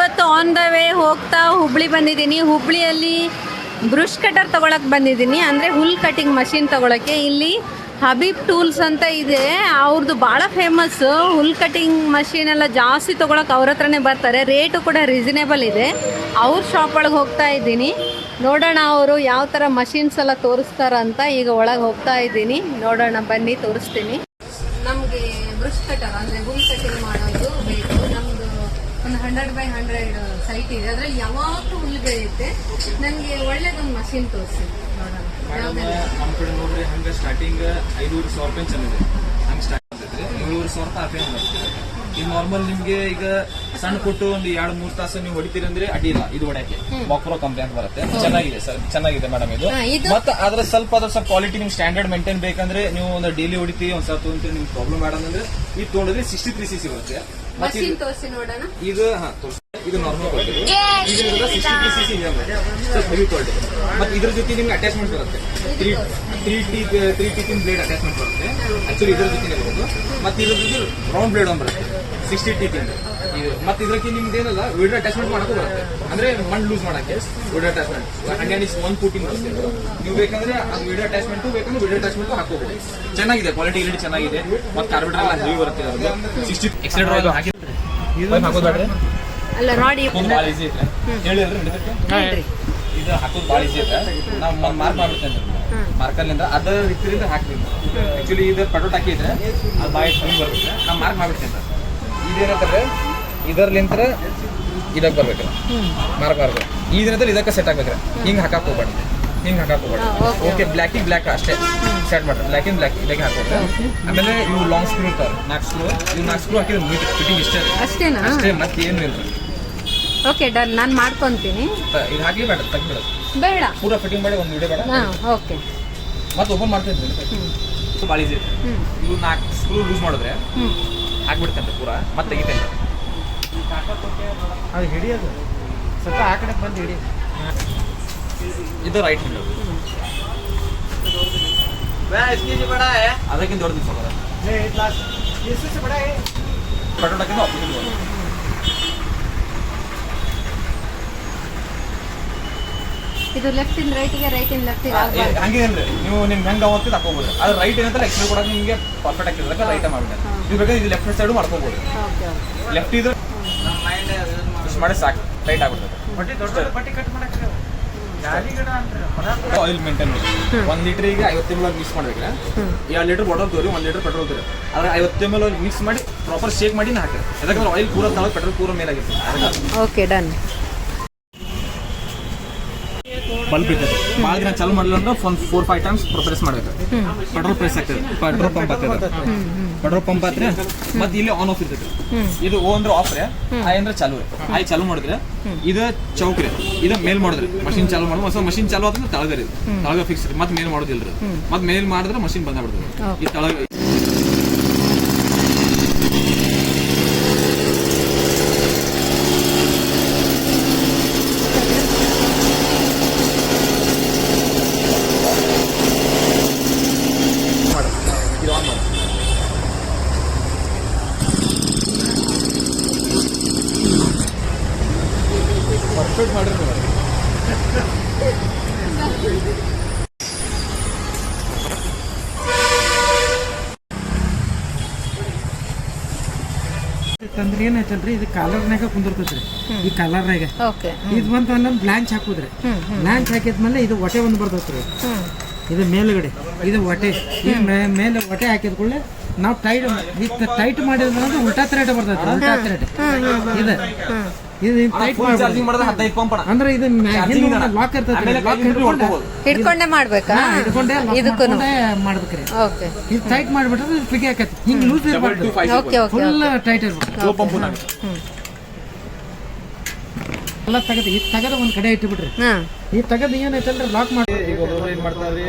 ಇವತ್ತು on the way ಹೋಗ್ತಾ ಹುಬ್ಳಿ ಬಂದಿದ್ದೀನಿ. ಹುಬ್ಳಿಯಲ್ಲಿ ಬ್ರಷ್ ಕಟರ್ ತೊಗೊಳಕ್ಕೆ ಬಂದಿದ್ದೀನಿ, ಅಂದರೆ ಹುಲ್ ಕಟಿಂಗ್ ಮಷಿನ್ ತೊಗೊಳಕ್ಕೆ. ಇಲ್ಲಿ ಹಬೀಬ್ ಟೂಲ್ಸ್ ಅಂತ ಇದೆ, ಅವ್ರದ್ದು ಭಾಳ ಫೇಮಸ್ಸು. ಹುಲ್ ಕಟಿಂಗ್ ಮಷೀನ್ ಎಲ್ಲ ಜಾಸ್ತಿ ತೊಗೊಳಕ್ಕೆ ಅವ್ರ ಹತ್ರನೇ ಬರ್ತಾರೆ, ರೇಟು ಕೂಡ ರೀಸನೇಬಲ್ ಇದೆ. ಅವ್ರ ಶಾಪ್ ಒಳಗೆ ಹೋಗ್ತಾ ಇದ್ದೀನಿ, ನೋಡೋಣ ಅವರು ಯಾವ ಥರ ಮಷೀನ್ಸ್ ಎಲ್ಲ ತೋರಿಸ್ತಾರಂತ. ಈಗ ಒಳಗೆ ಹೋಗ್ತಾ ಇದ್ದೀನಿ, ನೋಡೋಣ ಬನ್ನಿ ತೋರಿಸ್ತೀನಿ. ನಮಗೆ ಬ್ರಷ್ ಕಟರ್ ಅಂದರೆ ಹುಲ್ ಕಟಿಂಗ್ ಮಾಡೋದು ಬೇಕು. ನಮ್ಮದು ಒಂದು 100x100 ಸೈಟ್ ಇದೆ, ಅದರಲ್ಲಿ ಯಾವಾಗಲೂ ಹುಲ್ಲು ಬೆಳೆಯುತ್ತೆ. ನನಗೆ ಒಳ್ಳೇದೊಂದು ಮಷೀನ್ ತೋರಿಸಿ ನೋಡೋಣ. ನಮ್ಮ ಕಡೆ ನೋಡ್ರಿ ಹಂಗೆ ಸ್ಟಾರ್ಟಿಂಗ್ 5,500 ರೂಪಾಯಿ ಚಂದಿದೆ, ಹಂಗೆ ಸ್ಟಾರ್ಟ್ ಆಗ್ತೈತ್ರಿ. 7,500 ರೂಪಾಯಿ ಆಪೇ. ಈಗ ನಾರ್ಮಲ್ ನಿಮ್ಗೆ ಈಗ ಸಣ್ಣ ಕೊಟ್ಟು ಒಂದು 2-3 ತಾಸು ನೀವು ಹೊಡಿತೀರಿ ಅಂದ್ರೆ ಅಡ್ಡಿ ಇಲ್ಲ. ಇದು ಹೊಡ್ಯಾಕೆ ಬಾಕ್ರೋ ಕಂಪ್ನಿ ಅಂತ ಬರುತ್ತೆ, ಚೆನ್ನಾಗಿದೆ ಸರ್, ಚೆನ್ನಾಗಿದೆ ಮೇಡಮ್ ಇದು. ಮತ್ತೆ ಅದ್ರ ಸ್ವಲ್ಪ ಕ್ವಾಲಿಟಿ ನಿಮ್ ಸ್ಟ್ಯಾಂಡರ್ಡ್ ಮೇಂಟೈನ್ ಬೇಕಂದ್ರೆ ನೀವು ಒಂದು ಡೈಲಿ ಹೊಡಿತೀವಿ, ಒಂದ್ ಸ್ವಲ್ಪ ತೊಗೊಂತೀರಿ, ನಿಮ್ಗೆ ಪ್ರಾಬ್ಲಮ್ ಮಾಡಂದ್ರೆ ಇದು ತೊಗೊಂಡ್ರೆ 63cc ಬರುತ್ತೆ. ಇದು ಇದು ನಾರ್ಮಲ್ ಕ್ವಾಲಿಟಿ, ಇದು 63cc ಇದೆ, ಸ್ವಲ್ಪ ಹೆವಿ ಕ್ವಾಲಿಟಿ. ಮತ್ತೆ ಇದ್ರ ಜೊತೆ ನಿಮ್ಗೆ ಅಟ್ಯಾಚ್ಮೆಂಟ್ ಬರುತ್ತೆ, 3 ಟೀಕಿನ ಬ್ಲೇಡ್ ಅಟ್ಯಾಚ್ಮೆಂಟ್ ಬರುತ್ತೆ. ಆಕ್ಚುಲಿ ಇದ್ರ ಜೊತೆ ಬರೋದು. ಮತ್ತೆ ಇದ್ರ ಜೊತೆ ರೌಂಡ್ ಬ್ಲೇಡ್ ಒಂದು ಬರುತ್ತೆ 60 ಟೀಕಿಂದ. ಇದು ಮತ್ತೆ ಇದ್ರಕ್ಕೆ ನಿಮ್ದು ಏನಲ್ಲ ವಿಡಿಯೋ ಅಟ್ಯಾಚ್ಮೆಂಟ್ ಮಾಡಕ್ಕೂ ಬರುತ್ತೆ, ಅಂದ್ರೆ ಮಣ್ಣು ಲೂಸ್ ಮಾಡಕ್ಕೆ ವಿಡಿಯೋ ಅಟ್ಯಾಚ್ಮೆಂಟ್. ಹಂಗಾಗಿ 1 ಫೂಟಿಂಗ್ ಬರುತ್ತೆ. ನೀವು ಬೇಕಂದ್ರೆ ಅದು ವಿಡಿಯೋ ಅಟ್ಯಾಚ್ಮೆಂಟ್ ಬೇಕಂದ್ರೆ ವಿಡಿಯೋ ಅಟ್ಯಾಚ್ಮೆಂಟ್ ಹಾಕೋಬಹುದು. ಚೆನ್ನಾಗಿದೆ, ಕ್ವಾಲಿಟಿ ಗಿಲಿಟಿ ಚೆನ್ನಾಗಿದೆ. ಮತ್ತೆ ಕಾರ್ಬೋರೇಟರ್ ಎಲ್ಲ ಹೆವಿ ಬರುತ್ತೆ. ಅದು 60 ಎಕ್ಸೆಂಟ್ರ್ ಹಾಕೋದು ಅಲ್ಲ ರಾಡಿ ಭಾಳ ಈಸಿ ಐತೆ ಹೇಳಿದ್ರಿ. ಇದು ಹಾಕೋದು ಭಾಳ ಈಸಿ ಐತೆ. ನಾವು ಮಾರ್ಕ್ ಮಾಡ್ಬಿಡ್ತೇನೆ ಮಾರ್ಕರ್ಲಿಂದ ಅದ್ರ ರೀತಿಯಿಂದ ಹಾಕ್ತೀನಿ. ಆಕ್ಚುಲಿ ಇದು ಪಟೋಟ್ ಹಾಕಿದ್ರೆ ಅದು ಬಾಯಿ ಹಿಂಗೆ ಬರುತ್ತೆ, ನಾವು ಮಾರ್ಕ್ ಮಾಡ್ಬಿಡ್ತೇನೆ. ಇದೇನಂತಾರೆ ಇದರ್ಲಿಂತ ಇದಕ್ಕೆ ಬರ್ಬೇಕಲ್ಲ ಮಾರ್ಕ್ ಬರ್ಬೇಕು. ಇದೇನಂದ್ರೆ ಇದಕ್ಕೆ ಸೆಟ್ ಆಗ್ಬೇಕ್ರೆ ಹಿಂಗೆ ಹಾಕಕ್ಕೆ ಹೋಗ್ಬಾರ್ದು, ಹಿಂಗೆ ಹಾಕಕ್ಕೆ ಹೋಗ್ಬಾರ್ದು. ಓಕೆ, ಬ್ಲ್ಯಾಕಿಂಗ್ ಬ್ಲ್ಯಾಕ್ ಅಷ್ಟೇ ಸೆಟ್ ಮಾಡ್ರಿ. ಬ್ಲ್ಯಾಕಿಂಗ್ ಬ್ಲ್ಯಾಕ್ ಇದಕ್ಕೆ ಹಾಕೋದ್ರೆ ಆಮೇಲೆ ಇವು ಲಾಂಗ್ ಸ್ಕ್ರೂ ಇರ್ತಾವೆ, 4 ಸ್ಕ್ರೂ. ಇವು 4 ಸ್ಕ್ರೂ ಹಾಕಿದ್ರೆ ಮೀಟ್ ಫಿಟ್ಟಿಂಗ್ ಇಷ್ಟೇ ಅಷ್ಟೇ, ಮತ್ತೆ ಏನು ಇಲ್ಲ. ಓಕೆ ಡನ್, ನಾನು ಮಾಡ್ಕೊಂತೀನಿ. ಇದು ಹಾಕಿ ಬೇಡ, ತೆಗ್ಬಿಡೋದು ಬೇಡ, ಪೂರ ಫಿಟ್ಟಿಂಗ್ ಮಾಡಿ ಒಂದು ವಿಡಿಯೋ ಬೇಡ. ಓಕೆ, ಮತ್ತೆ ಓಪನ್ ಮಾಡ್ತಿದ್ವಿ ಭಾಳ ಈಸಿ. ಇವು 4 ಸ್ಕ್ರೂ ಲೂಸ್ ಮಾಡಿದ್ರೆ ಹಾಕ್ಬಿಡ್ತೇನೆ ಪೂರ, ಮತ್ತೆ ತೆಗಿತೇನೆ. ಅದು ಹಿಡಿಯೋದು ಸ್ವಲ್ಪ ಆ ಕಡೆ ಬಂದು ಹಿಡಿ. ಇದು ರೈಟ್ ಹ್ಯಾಂಡ್, ಅದಕ್ಕಿಂತ ದೊಡ್ಡದು ಪಟೋಟಕ್ಕಿಂತ ಆಪೋಸಿಟ್. ಇದು ಲೆಫ್ಟ್ ಇಂದ ರೈಟಿಗೆ, ರೈಟ್ ಇಂದ ಲೆಫ್ಟಿಗೆ ಹಂಗೇನ್ರಿ. ನೀವು ನಿಮ್ಗೆ ಹೆಂಗೆ ಅವತ್ತಿದ್ದು ಹಾಕೋಬಹುದು. ಅದು ರೈಟ್ ಏನಂತ ಎಕ್ಸ್ಪ್ಲೇನ್ ಕೊಡೋಕೆ ನಿಮಗೆ ಪರ್ಫೆಕ್ಟ್ ಆಗ್ತಿದ್ರೆ ರೈಟ್ ಮಾಡ್ಬಿಟ್ಟೆ. ಇದು ಬೇಕಾದ್ರೆ ಇದು ಲೆಫ್ಟ್ ಸೈಡು ಮಾಡ್ಕೋಬಹುದು. ಲೆಫ್ಟ್ ಇದು ಇಷ್ಟು ಮಾಡಿ ಸಾಕು, ರೈಟ್ ಆಗ್ಬಿಡ್ತದೆ. ಆಯಿಲ್ ಮೇಂಟೈನ್ ಮಾಡಿ 1 ಲೀಟರ್ಗೆ 50 ml ಮಿಕ್ಸ್ ಮಾಡ್ಬೇಕ್ರೆ 2 ಲೀಟರ್ ಬಾಟಲ್ ತೋರಿ 1 ಲೀಟರ್ ಪೆಟ್ರೋಲ್ ತೋರಿ ಅದ್ರ 50 ml ಮಿಕ್ಸ್ ಮಾಡಿ ಪ್ರಾಪರ್ ಶೇಕ್ ಮಾಡಿ ಹಾಕಿರಿ. ಯಾಕಂದ್ರೆ ಆಯಿಲ್ ಪೂರ ತಾಳ ಪೆಟ್ರೋಲ್ ಪೂರ ಮೇಲಾಗಿರ್ತದೆ. Okay done. ಬಲ್ಬ್ ಇರ್ತದೆ, ಭಾಳ ದಿನ ಚಾಲು ಮಾಡಲಿಲ್ಲ ಅಂದ್ರೆ ಒಂದು 4-5 ಟೈಮ್ಸ್ ಪ್ರೆಸ್ ಮಾಡ್ಬೇಕು. ಪೆಟ್ರೋಲ್ ಪ್ರೆಸ್ ಆಗ್ತದೆ, ಪೆಟ್ರೋಲ್ ಪಂಪ್ ಆಗ್ತದೆ. ಪೆಟ್ರೋಲ್ ಪಂಪ್ ಆದ್ರೆ ಮತ್ತೆ ಇಲ್ಲಿ ಆನ್ ಆಫ್ ಇರ್ತೈತೆ. ಇದು ಓ ಅಂದ್ರೆ ಆಫ್ ರೀ, ಐ ಅಂದ್ರೆ ಚಾಲು ರೀ. ಐ ಚಾಲು ಮಾಡಿದ್ರೆ ಇದು ಚೌಕ್ ರೀ, ಇದು ಮೇಲ್ ಮಾಡಿದ್ರಿ ಮಷಿನ್ ಚಾಲು ಮಾಡೋದು. ಹೊಸ ಮಷಿನ್ ಚಾಲು ಆದ್ರೆ ತಳಗರಿ, ತಳಗ ಫಿಕ್ಸ್ ರೀ. ಮತ್ತೆ ಮೇಲ್ ಮಾಡೋದಿಲ್ಲ ರೀ, ಮತ್ತೆ ಮೇಲ್ ಮಾಡಿದ್ರೆ ಮಷಿನ್ ಬಂದ ಬಿಡ್ತದೆ. ಈ ತಳಗ ಪರ್ಫೆಕ್ಟ್ ಮಾಡಿರಿ. ತಂದ್ರೆ ಏನಾಯ್ತಲ್ರಿ, ಇದು ಕಾಲರ್ನಾಗ ಕುಂದಿರ್ತೈತ್ರಿ. ಈ ಕಾಲರ್ನಾಗ ಇದು ಬಂತು ಅಂದ್ರೆ ಬ್ಲಾಂಚ್ ಹಾಕುದ್ರಿ. ಬ್ಲಾಂಚ್ ಹಾಕಿದ್ಮೇಲೆ ಇದು ಹೊಟ್ಟೆ ಒಂದು ಬರ್ತೈತ್ರಿ. ಇದು ಮೇಲುಗಡೆ ಇದು ಹೊಟ್ಟೆ, ಈ ಮೇಲೆ ಹೊಟ್ಟೆ ಹಾಕಿದ ಕೂಡಲೇ ನಾವು ಟೈಟ್ ಮಾಡಿದ್ರೆ ಉಲ್ಟಾ ಥ್ರೆಡ್ ಬರ್ತೈತ್ರಿ. ಉಲ್ಟಾ ಥ್ರೆಡ್ ಇದು ಟೈಟ್ ಅಂದ್ರೆ ಇದು ಲಾಕ್ ಇರ್ತೈತಿ, ಹಿಡ್ಕೊಂಡೆ ಮಾಡ್ಬೇಕಾ? ಇದಕ್ಕೂ ಮಾಡ್ಬೇಕ್ರಿ. ಇದು ಟೈಟ್ ಮಾಡ್ಬಿಟ್ರೆ ಫಿಗೆ ಹಾಕೈತಿ. ಹಿಂಗ್ ಲೂಸ್ ಇರ್ಬಾರ್ದು, ಫುಲ್ ಟೈಟ್ ಇರ್ಬೇಕು. ಎಲ್ಲ ತೆಗೆದು ಇದು ತೆಗೆದು ಒಂದ್ ಕಡೆ ಇಟ್ಟುಬಿಟ್ರಿ. ಈ ತೆಗೆದು ಏನೈತಲ್ರಿ ಲಾಕ್ ಮಾಡಿ ಏನ್ ಮಾಡ್ತಾರ್ರಿ